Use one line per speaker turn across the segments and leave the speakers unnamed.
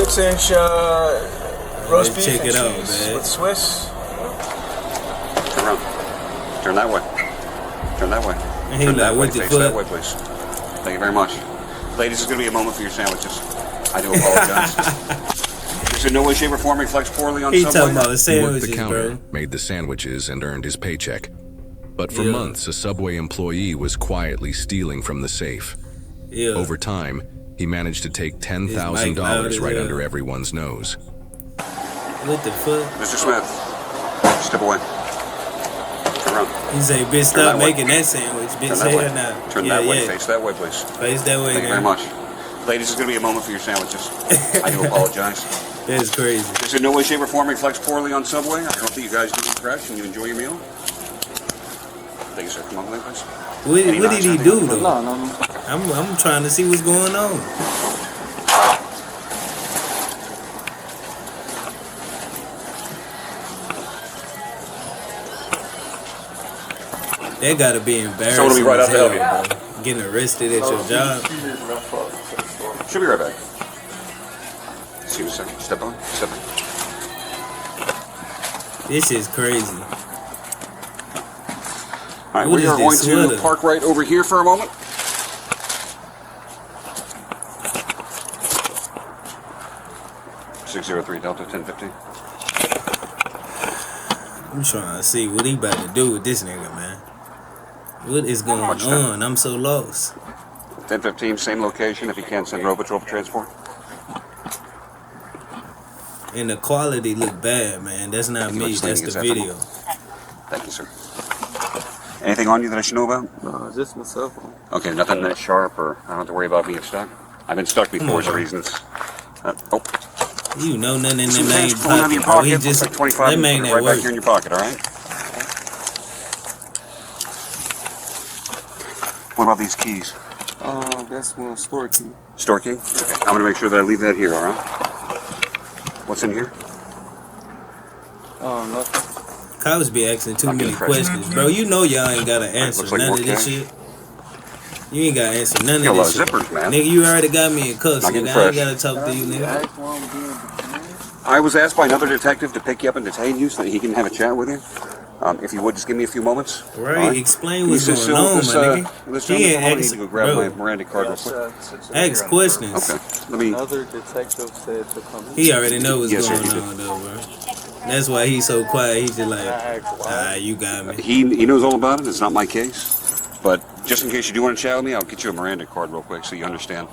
6-inch roast beef
check
and
it out,
cheese
man.
with Swiss.
Turn around. Turn that way. Turn that way.
And he
Turn
like,
that way.
what the
Face that
fuck?
way, please. Thank you very much. Ladies, it's going to be a moment for your sandwiches. I do apologize. This in no way, shape, or form reflects poorly on
He
Subway.
talking about the
He worked
sandwiches,
the counter,
bro.
made the sandwiches, and earned his paycheck. But for
Yeah.
months, a Subway employee was quietly stealing from the safe.
Yeah.
Over time, he managed to take
loud
$10,000
as
right
hell.
under everyone's nose.
What the fuck?
Mr. Smith, step away. Turn around.
He say, bitch,
Turn
stop
that way.
making that sandwich. Bitch,
Turn
say
that way.
it now.
Turn
yeah,
that way.
yeah.
Face that way, please.
Face that way
Thank you
now.
very much. Ladies, it's going to be a moment for your sandwiches. I do apologize.
That's crazy.
This in no way, shape, or form reflects poorly on Subway. I hope that you guys do eat fresh and you enjoy your meal. Thank you, sir. Come on, please.
What did he do, though?
No.
I'm trying to see what's going on. That gotta be embarrassing.
Someone will be right
as
out to help you.
hell, bro. Getting arrested at your job.
She'll be right back. See you in a second. Step on. Step on.
This is crazy.
All right,
What
we
is
are going
this
to
sweater?
park right over here for a moment. (603) Delta 1015.
I'm trying to see what he about to do with this nigga, man. What is going
Watch that.
on? I'm so lost.
1015, same location. If you can, send Row Patrol for transport.
And the quality look bad, man. That's not me. That's the video.
Thank you, sir. Anything on you that I should know about?
No, just my cell phone.
Okay, nothing that sharp, or I don't have to worry about being stuck. I've been stuck before for reasons. Oh,
You know nothing in
some
that main
cash pulling out of your
pocket, bro. He
pocket.
just
Looks like 25.
that man
Put it
that
right
work.
back here in your pocket. All right. What about these keys?
That's one store key.
Store key? Okay. I'm going to make sure that I leave that here, all right? What's in here?
Nothing.
Cops be asking too
I'm
many
getting fresh.
questions, bro. You know y'all ain't gotta answer
looks like
none
more
of this
cash.
shit. You ain't gotta answer none
Got a
of
lot
this
of
shit.
zippers, man.
Nigga, you already got me in cuffs,
Not
nigga.
getting
I
fresh.
ain't gotta talk to you, nigga.
I was asked by another detective to pick you up and detain you so that he can have a chat with you. If you would just give me a few moments.
Right,
all
explain
Can
what's
you sit
going
still
on,
with
my
this,
nigga.
This
He
gentleman?
ain't
I need
ask,
to go grab
bro.
my Miranda card real quick.
Ask questions.
Okay, let me.
Another detective said to come in.
He already know what's
Yes, sir,
going
he did.
on, though, bro. That's why he's so quiet. He's just like,
I asked why.
you got me.
He knows all about it. It's not my case. But just in case you do want to chat with me, I'll get you a Miranda card real quick so you understand.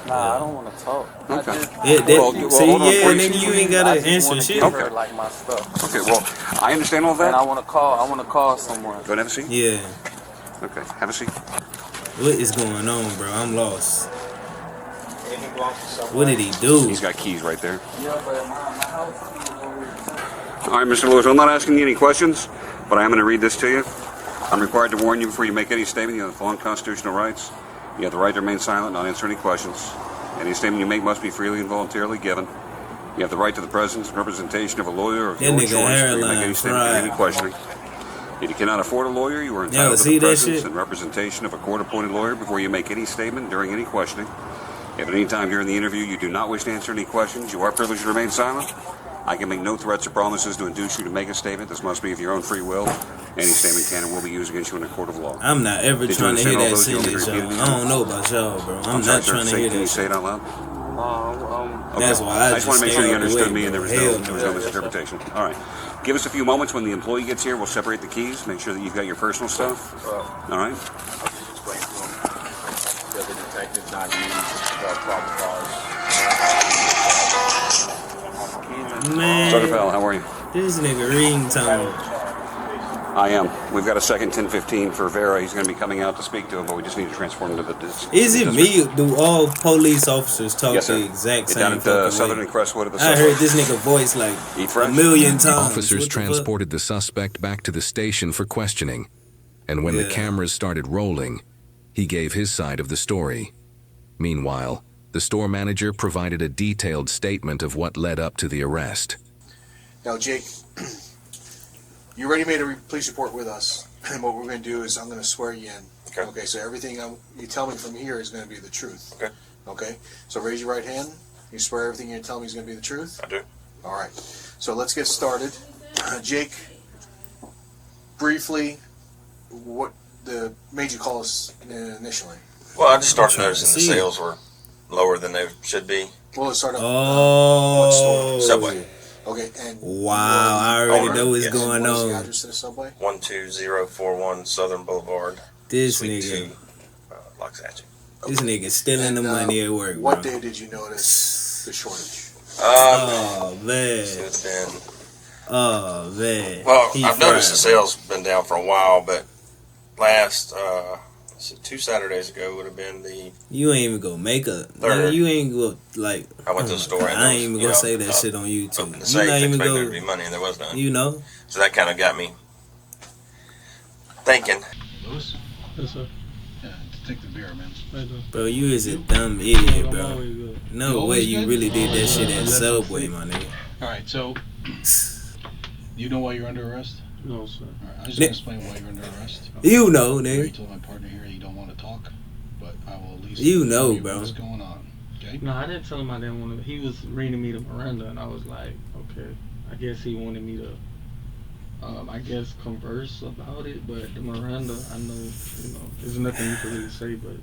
Nah, I don't want to talk.
Okay.
Yeah,
Well,
see,
hold on,
yeah,
before
nigga, you ain't gotta
I just
answer
want to
shit.
give
Okay.
her like my stuff.
Okay, well, I understand all
And I
that.
want to call someone.
Go ahead and have a seat.
Yeah,
Okay, have a seat.
what is going on, bro? I'm lost. What did he do?
He's got keys right there.
Yeah, but my house is over here.
All right, Mr. Lewis, I'm not asking you any questions, but I am going to read this to you. I'm required to warn you before you make any statement. You have the following constitutional rights. You have the right to remain silent, not answer any questions. Any statement you make must be freely and voluntarily given. You have the right to the presence and representation of a lawyer of
That
your
nigga
choice before you make
hairline
any statement or
fried.
any questioning. If you cannot afford a lawyer, you are
Y'all
entitled to
see
the
that
presence
shit?
and representation of a court-appointed lawyer before you make any statement during any questioning. If at any time during the interview you do not wish to answer any questions, you are privileged to remain silent. I can make no threats or promises to induce you to make a statement. This must be of your own free will. Any statement can and will be used against you in a court of law.
I'm not ever
Did you
trying to hear
understand all
that
those? You
sentence,
want me to
y'all.
repeat it?
I don't know about y'all, bro. I'm
sorry,
not
sir.
trying to hear
Can you
that
say
shit.
it out loud?
That's why I
just want
just
to make
stay
sure you
out the
understood
way,
me and there
bro.
was
Hell
no
no.
misinterpretation. All right. Give us a few moments. When the employee gets here, we'll separate the keys, make sure that you've got your personal stuff. All right?
Explain to him that the detective's not used proper cause.
Sergeant
Man,
Powell, how are you?
this nigga ringtone.
I am. We've got a second 1015 for Vera. He's going to be coming out to speak to him, but we just need to transform him to the district.
Is it me? Do all police officers talk
Yes, sir.
the exact
You're
same
down at
fucking
Southern
way?
and Crestwood at the
I
subway.
heard this nigga voice like
Eat
a
fresh?
million times.
Officers
What the fuck?
transported the suspect back to the station for questioning, and when the
Yeah.
cameras started rolling, he gave his side of the story. Meanwhile, the store manager provided a detailed statement of what led up to the arrest.
Now, Jake, you already made a police report with us, and what we're going to do is I'm going to swear you in.
Okay.
So everything you tell me from here is going to be the truth.
Okay.
Okay. So raise your right hand. You swear everything you're telling me is going to be the truth?
I do.
All right. So let's get started. Jake, briefly, what made you call us initially?
Well, I just started noticing the sales were lower than they should be.
Well, let's start off.
Oh,
what store?
Subway.
Okay, and
Wow, I already
owner,
know what's
yes.
going
what is the
on.
address to the Subway?
12041 Southern Boulevard,
This
Suite
nigga,
2, Loxatchee.
this nigga stealing the
And,
money at work,
What
bro.
day did you notice the shortage?
Oh
It
man,
would have been.
oh man.
Well,
He
I've noticed the
fried.
sales been down for a while, but last 2 Saturdays ago would have been the.
You ain't even gonna make a.
Third.
You ain't go like.
I went to
oh
the
my
store
God,
and
I
there
ain't
was,
even
you
gonna
know,
say that shit on
opened the
YouTube. You
safe,
not even
expecting there to be
go.
money, and there was none.
You know.
So that kind of got me thinking.
Lewis?
Yes, sir.
Yeah, take the beer, man.
Right there.
Bro, you is a dumb idiot,
I'm
bro.
always good.
No
You
way
always
you
good?
really did that shit at
Yeah.
Subway, my nigga.
All right, so you know why you're under arrest?
No, sir.
All right, I'm just
Nick.
gonna explain why you're under arrest.
You know,
I already
nigga.
told my partner here you don't want to talk, but I will at least
You know,
tell you
bro.
what's going on. Okay?
No, I didn't tell him I didn't want to. He was reading me to Miranda, and I was like, okay. I guess he wanted me to, I guess, converse about it. But the Miranda, I know, there's nothing you can really say. But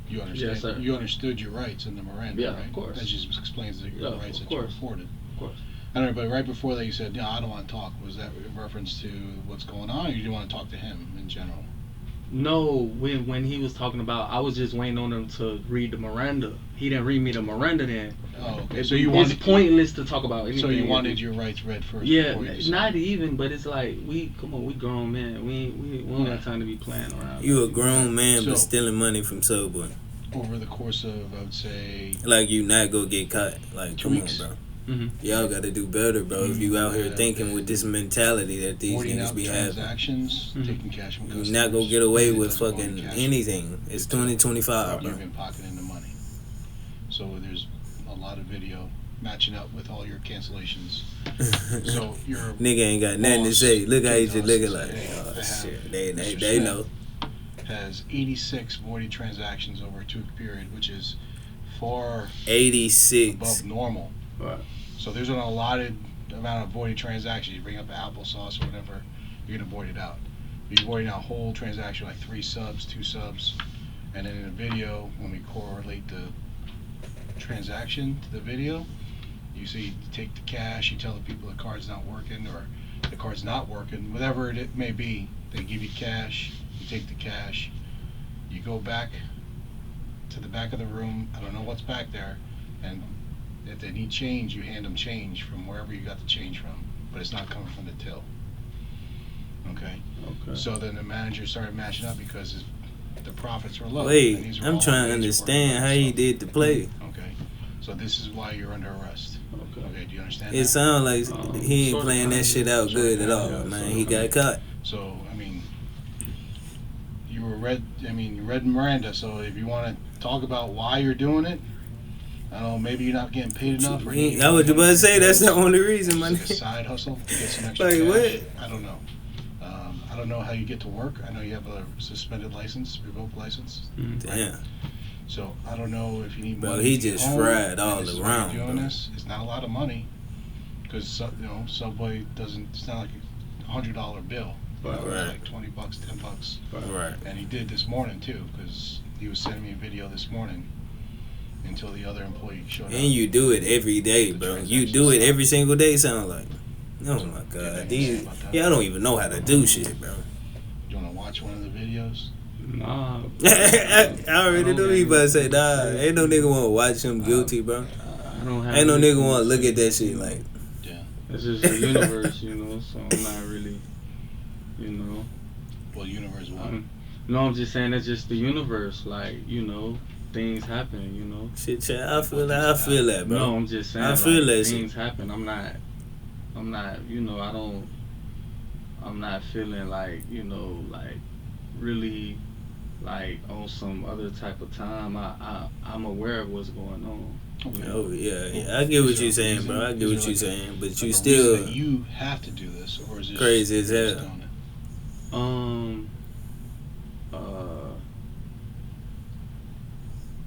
You understand?
Yes, sir.
You understood your rights in the Miranda,
Yeah,
right?
of course.
That just explains your
Yeah,
rights
of
that you
course.
afforded.
of course,
I don't know, but right before that you said, no, I don't want to talk. Was that in reference to what's going on, or you didn't want to talk to him in general?
no. When he was talking about, I was just waiting on him to read the Miranda. He didn't read me the Miranda then.
Oh, okay.
It's,
So you
it's
wanted
pointless to talk about anything.
So you wanted your rights read first.
Yeah,
before you decided.
not even, but it's like we grown men. We don't got time to be playing around.
You a grown man, but
So-
stealing money from Subway.
Over the course of, I would say,
Like you not gonna get caught. Like,
2
come on,
weeks.
bro.
Mhm.
Y'all gotta do better, bro. If you out here
Yeah.
thinking with this mentality that these
40
niggas
out
be having,
transactions,
Mhm.
taking cash from
you
customers.
not gonna get away
and it
with
doesn't go in
fucking
cash.
anything. It's 2025, bro.
You've been pocketing the money. So there's a lot of video matching up with all your cancellations. So your
Nigga ain't got nothing to
boss
say. Look how he
came to
just
us
looking
and
like,
said, hey,
oh
I have
shit. They
Mr.
know.
has 86 voided transactions over a 2-week period, which is far
86.
above normal.
Right.
So there's an allotted amount of voided transactions. You bring up applesauce or whatever, you're gonna void it out. You're voiding out whole transaction, like 3 subs, 2 subs, and then in the video, when we correlate the transaction to the video, you see, you take the cash, you tell the people the card's not working, or the card's not working, whatever it may be. They give you cash, you take the cash, you go back to the back of the room. I don't know what's back there, and if they need change, you hand them change from wherever you got the change from, but it's not coming from the till. Okay.
Okay.
So then the manager started matching up because the profits were low. and
Wait,
these were
I'm
all
trying to
days of work.
understand how he did the play.
Okay. So this is why you're under arrest.
Okay.
Okay. Do you understand
It
that?
sounds like he ain't
Sorta,
playing that
kinda.
shit out good at all,
Yeah,
man.
sorta.
He got caught.
So I mean, you read Miranda. So if you want to talk about why you're doing it, I don't know. Maybe you're not getting paid enough. Or you
I was about to say that's the only reason, man.
It's like a side hustle to get some extra
Like
cash.
what?
I don't know. I don't know how you get to work. I know you have a suspended license, revoked license.
Damn.
So I don't know if you need
Bro,
money.
he
to get
just
home,
fried
and
all
this is why
around,
you're doing
bro.
this. It's not a lot of money because Subway doesn't. It's not like a $100 bill. You know,
Right.
It's like $20, $10.
Right.
And he did this morning too, because he was sending me a video this morning until the other employee showed up.
And you do it every day, bro. You do it every single day, sound like. Oh my god. These y'all don't even know how to do shit, bro.
You want to watch one of the videos?
Nah.
I already knew he about to say, nah, ain't no nigga want to watch him guilty, bro.
I don't have.
Ain't no
anything
nigga want to
to
look
say.
at that shit like,
It's just the universe, so I'm not really,
Well, universe one.
No, I'm just saying it's just the universe. Like, things happen.
shit, chat. I feel that, bro.
No, I'm just saying.
I feel
like,
that shit.
things happen. I'm not. I'm not feeling like like really like on some other type of time. I'm aware of what's going on.
Okay.
Oh yeah. I get what you're saying, bro. I get what you're saying, but you
Like a
still
reason that you have to do this, or is it
crazy as
just
hell.
doing it?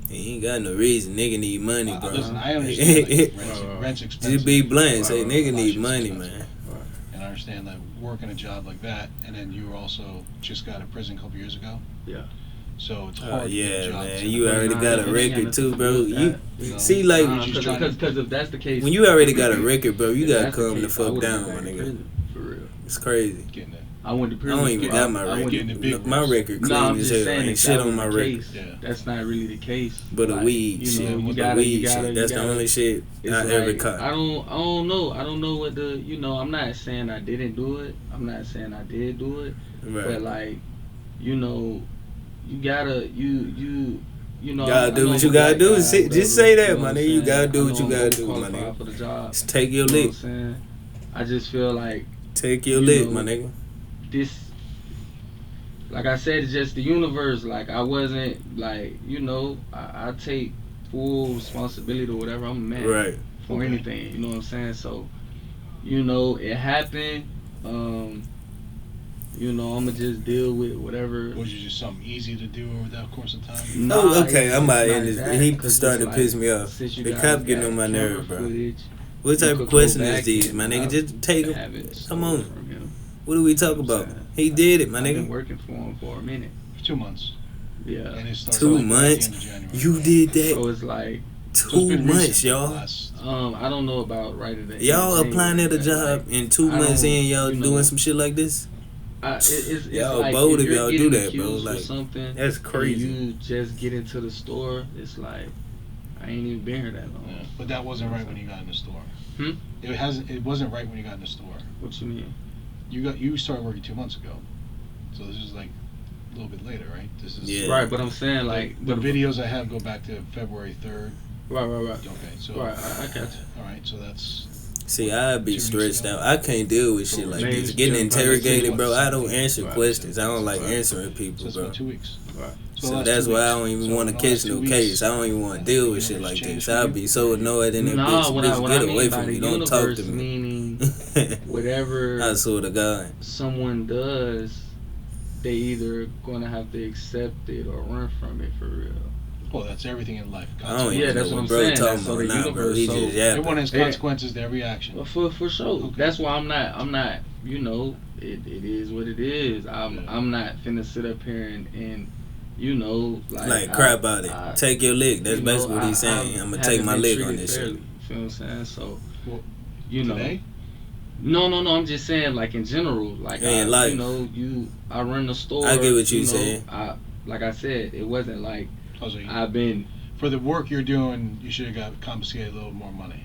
He ain't got no reason. Nigga need money, bro.
Listen, I understand like, rent's expensive.
Just be blunt. Say
Right.
nigga need
Lodging's
money,
expensive.
man.
And I understand that working a job like that, and then you were also just got out of prison a couple years ago.
Yeah.
So it's
Oh
hard to get
yeah,
jobs.
man.
in
You
the-
already
Nah,
got
it
a
ain't
record
got
too,
nothing
bro.
to do with
You
that, you know?
see, like
Because if that's the case,
when you already got a record, bro, you
if
gotta
that's
calm the
case, I
fuck
would've
down,
been
my
back in
nigga.
prison, for real.
It's crazy.
Getting it.
I went to
I
prison.
don't even got my
I went in the
record.
big
My
ones.
record
No,
clean
I'm
as
just
hell.
saying
Ain't
if
shit
that
on my
was the
record.
case,
Yeah.
that's not really the case.
But the
Like,
weed
you
shit,
know, you
with
gotta,
the weed
you gotta,
shit, that's
you
the
gotta,
only shit
it's
I ever
like,
caught.
I don't know. I don't know what the, you know, I'm not saying I didn't do it. I'm not saying I did do it. But
Right.
like, you know, you gotta, you know,
Gotta
I
do
know
what
I'm
you
a
gotta
black
do.
guy,
Just
whatever,
say that,
you know
my
what I'm
nigga. You
saying?
gotta do
I
what
know
you
I'm
gotta do, my
overqualified
nigga.
for the job.
Just take your
You know what I'm
lick.
saying? I just feel like
Take your
you
lick,
know,
my nigga.
this, like I said, it's just the universe. Like I wasn't like, you know, I take full responsibility or whatever. I'm a man
Right.
for
Okay.
anything. You know what I'm saying? So, you know, it happened. You know, I'ma just deal with whatever.
Was it just something easy to do over that course of time?
Oh, okay,
it's
I'm
not
out in this.
that,
He
'cause
starting
it's
to piss
like,
me off.
since you
The
guys
cop getting
got
on my
camera
nerve, bro.
footage,
What
you
type
could
of
go
question is
back
these,
and
my nigga?
have-
Just take them.
have it
Come
stolen
on.
from him.
What do we talk
You know what
about?
I'm saying?
He did it, my
I've been
nigga.
working for him for a minute.
2 months.
Yeah.
And it started
2
like at the
months.
end of January.
You did
So
that
it's like,
So it's
2
been
months,
recent,
y'all.
last-
I don't know about right at the end
Y'all
of
applying at a
January,
job
but,
and 2
I
months
don't-
in, y'all
you
doing
know,
some shit like this?
it's
Y'all
like
bold if
you're
y'all do
getting
that, bro.
accused for
Like,
something,
that's
and
crazy.
you just get into the store. It's like I ain't even been here that long.
Yeah. But that wasn't right when you got in the store.
Hmm?
It wasn't right when you got in the store.
What you mean?
You started working 2 months ago. So this is like a little bit later, right? This is
Yeah.
Right, but I'm saying like
the
but-
videos I have go back to February 3rd.
Right.
Okay, so
Right, I got you.
all right, so that's
See, I'd be
2 weeks
stressed
ago.
out. I can't deal with shit like
Maybe
this.
it's
Getting
been probably
interrogated,
6
bro. I don't
months.
answer
Right.
questions. I don't like
Right.
answering
so
people,
it's
bro.
been 2 weeks.
Right.
So
So
last
that's
2
why I
weeks.
don't even
So
want to
in the
catch
last
no
2 weeks,
case. I don't even want to deal with shit
universe
like
changed
this.
for
I'll
you?
be so annoyed in that
Nah,
bitch.
what
Bitch,
I
get
mean
away
by
from me.
the
Don't talk
universe
to me.
meaning whatever
I swear to God.
someone does, they either gonna have to accept it or run from it for real.
Well, that's everything in life.
I don't
Yeah,
even
that's
know
what
what
I'm
bro
saying.
talking
That's so
about
the
now, bro.
universe,
He
so
just
Everyone
yapping.
has consequences to every action.
Well, for sure.
Okay.
That's why I'm not. You know, it is what it is. I'm not finna sit up here and you know
Like, cry about it. Take your lick. That's
you know,
basically what he's saying. I'm going to take my lick on this shit.
You feel what I'm saying? So,
Well,
you know.
Today?
No. I'm just saying, like in general, like
In life.
you know, I run the store.
I get what you
know,
saying.
Like I said, it wasn't like
Oh, so you-
I've been.
for the work you're doing, you should have got compensated a little more money.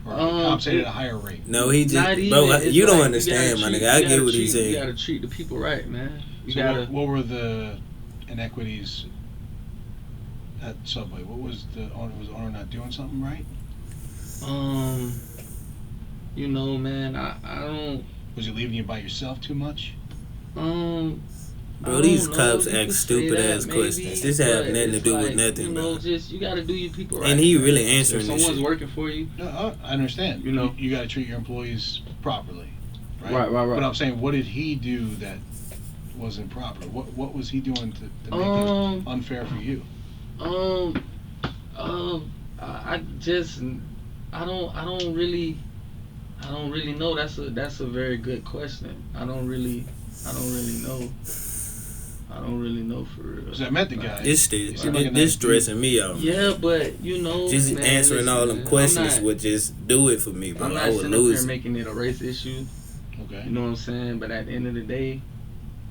Or
Um,
compensated
it-
at a higher rate.
No, he just,
Not even.
bro,
It's
you don't
like,
understand, my
gotta
nigga. I
treat-
get what he's
You
saying.
gotta treat the people right, man. You
So
gotta.
what were the inequities at Subway? What was the owner? Was the owner not doing something right?
You know, man, I don't.
Was he leaving you by yourself too much?
Bro,
I
these
don't know.
cops
You
ask
could say
stupid
that,
ass
maybe,
questions. This have
but
nothing to
it's
do with
like,
nothing,
you know,
bro.
just you gotta do your people right.
And he
man.
really answering
If
this
someone's
shit.
working for you,
No, I understand.
You know.
you got to treat your employees properly, right?
Right.
But I'm saying, what did he do that wasn't proper? What was he doing to make it unfair for you?
I don't really know. That's a very good question. I don't really know. I don't really know for real.
Because I met the guy.
This
He
shit,
seemed like a
this
nice dude.
stressing me out.
Yeah, but you know,
Just
man,
answering all them
listen,
questions
I'm not,
would just do it for me, bro.
I'm
I
not
would
sitting up
lose
here
it.
making it a race issue.
Okay.
You know what I'm saying? But at the end of the day,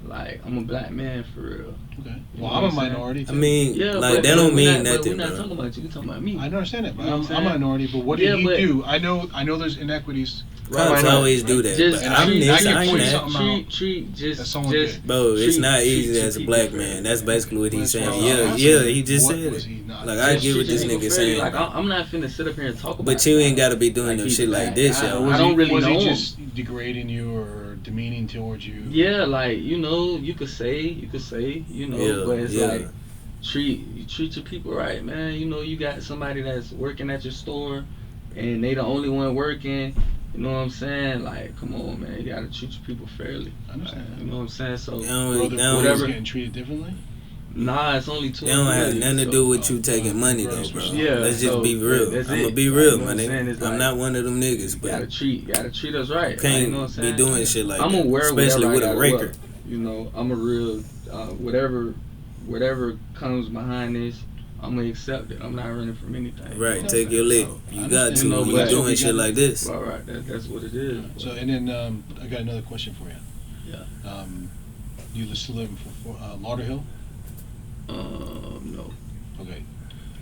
like I'm a black man for real.
Okay.
You
Well,
know
I'm
what
a
I'm saying?
minority too.
I mean,
Yeah,
like,
but
that don't
we're
mean
not,
nothing,
We're not
bro.
talking about you. We're talking about me.
I understand it, but
You know what I'm
I'm a
saying?
minority. But what
Yeah,
did he
but-
do? I know there's inequities.
Cops always do that,
Just
but
And
I'm
treat-
this,
I can
I ain't
point
that.
something out
treat
that
just
someone
just
did.
Bro, it's
treat-
not
treat
easy
your
as a
people
black
fair.
man. That's basically what he's
That's
saying.
what I'm
Yeah,
asking.
he just
What
said
was
it.
he not
Like,
doing?
I
Just
get what
treat
this
your people
nigga
fairly.
saying.
Like
bro.
I'm not finna sit up here and talk about.
But you
it.
ain't gotta be doing
Like
no
he's
shit like
bad.
this,
I
yo.
Was
don't
he,
really
was
know
he
him.
just degrading you or demeaning towards you?
Yeah, like you know, you could say, you know,
Yeah,
but it's
yeah.
like treat your people right, man. You know, you got somebody that's working at your store, and they the only one working. You know what I'm saying? Like, come on, man. You gotta treat your people fairly.
I understand.
You know what I'm saying? So
They
Were
don't-
other
they don't-
employees
whatever.
getting treated differently?
Nah, it's only 2.
It don't have nothing to do with you taking money though, bro.
Yeah,
Let's just
so
be real.
that's
I'm gonna
it.
be
Like,
real,
you know
my
what I'm saying?
nigga.
It's
I'm
like-
not one of them niggas, but
Gotta treat us right.
can't
you know what I'm saying?
be doing shit like
I'm
that,
aware,
especially with a
whatever I got,
record.
You know, I'm a real whatever comes behind this, I'm gonna accept it. I'm not running from anything.
Right, take your lick. You got to.
You know,
when you
but-
doing shit like this.
All right, that's what it is.
So, and then I got another question for you.
Yeah.
You still living for Lauderhill?
No.
Okay.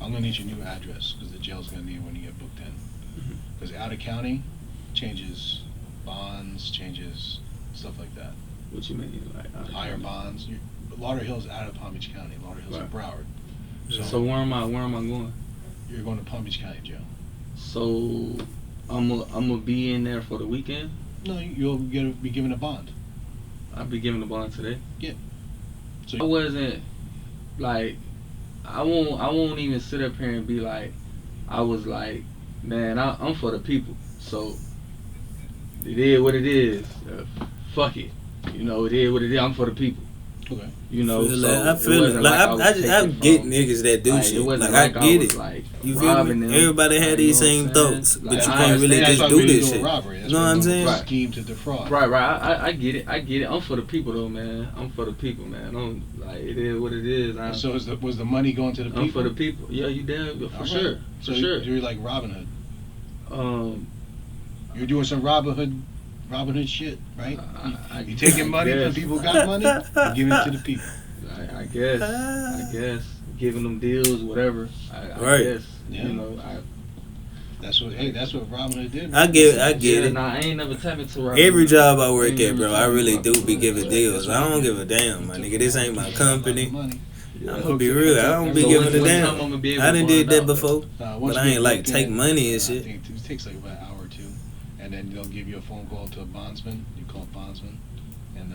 I'm gonna need your new address because the jail's gonna need it when you get booked in.
Mm-hmm.
Because out of county changes bonds, changes stuff like that.
What you mean, like
Higher bonds. Lauderhill's out of Palm Beach County. Lauderhill's in Broward.
So where am I going?
You're going to Palm Beach County Jail.
So I'm gonna be in there for the weekend.
No, you'll be given a bond.
I'll be giving the bond today.
Yeah. So
I wasn't like I won't even sit up here and be like I was like, man, I'm for the people. So it is what it is. Fuck it. You know, it is what it is. I'm for the people.
Okay.
You know,
I feel it. Like I get niggas that do shit. Like I get it. You feel me? Everybody had these same thoughts, but you can't really just do this shit. You know what I'm saying?
Scheme to defraud.
Right. I get it. I'm for the people though, man. I'm for the people, man. I'm like it is what it is.
So was the money going to the people?
I'm for the people. Yeah, you damn for sure.
So
For sure.
You're like Robin Hood. You're doing some Robin Hood shit, right? You taking money from people who got money and giving it to the people.
I guess giving them deals, whatever. I
Right.
guess.
Yeah.
You know,
That's what Robin Hood did.
I get it.
Nah, I ain't never tapped into Robin
Every
Hood.
job I work at, bro, I really do be giving deals. I don't give a damn, my nigga. This ain't my company. I'm gonna be real. I don't be
So
giving a
when time I'ma
damn.
be able
I
to
done
find
did that
out,
before,
Once
but I
you
ain't
get
like
booked
take
in,
money and
I
shit.
think it takes like about an hour or two, and then they'll give you a phone call to a bondsman. You call a bondsman, and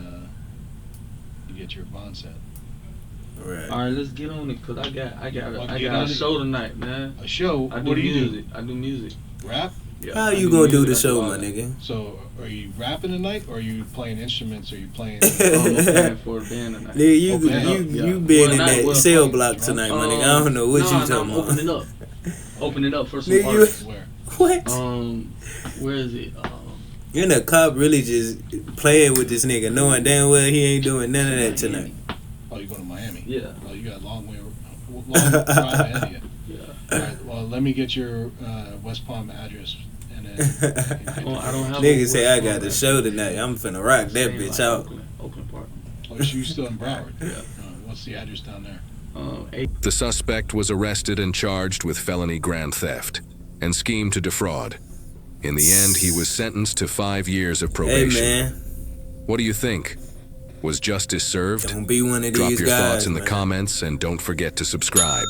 you get your bond set.
Right.
All right, let's get on it, cause I got
get
a
on it.
show tonight, man.
A show?
I do
What do you
music. I do music.
Rap?
Yeah,
How
I
you
do
gonna do
music,
the
I
show,
all
my
that.
nigga?
So are you rapping tonight, or are you playing instruments, or are you playing?
I'm playing for a band tonight.
Nigga, you
Okay.
been
Well,
in
not-
that
well,
cell
fine.
block tonight, my nigga. I don't know what you
I'm
talking about.
opening up for some
Nigga, you-
artists.
Where?
What?
Where is it?
You know, cop really just playing with this nigga, knowing damn well he ain't doing none of that tonight.
Oh, you going to Miami?
Yeah.
Oh, you got a long drive ahead of you.
Yeah.
All right. Well, let me get your West Palm address, and then
I don't have.
Nigga say I got the show tonight. I'm finna rock that
Same
bitch
like
out.
Oakland Park.
Oh, you still in Broward?
Yeah.
What's the address down there?
The suspect was arrested and charged with felony grand theft and scheme to defraud. In the end, he was sentenced to 5 years of
Hey
probation.
man,
What do you think? Was justice served?
don't be one of
Drop
these
your
guys.
thoughts in the
man.
comments and don't forget to subscribe.